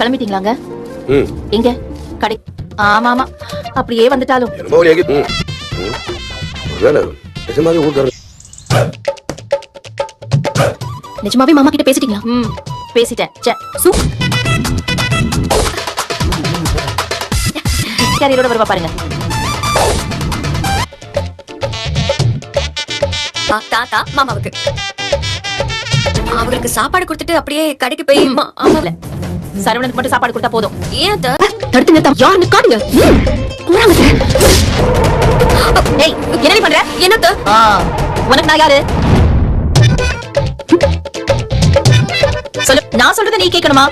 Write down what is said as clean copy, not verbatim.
கிளம்பிட்டீங்களாங்க? எங்க கடை? ஆமா ஆமா, அப்படியே வந்துட்டாலும் நிஜமாவே மாமா கிட்ட பேசிட்டீங்களா? பேசிட்டேன். கேரியரோட வருவா பாருங்க. தாத்தா மாமாவுக்கு அவருக்கு சாப்பாடு கொடுத்துட்டு அப்படியே கடைக்கு போய் சரவணனுக்கு மட்டும் சாப்பாடு கொடுத்தா போதும். ஏன் தடுத்து நிறுத்தம் யாருன்னு காடுங்க. ஏய், என்னடி பண்ற? என்னத்த உனக்கு நான் யாரு சொல்லு. நான் சொல்றத நீ கேட்கணுமா?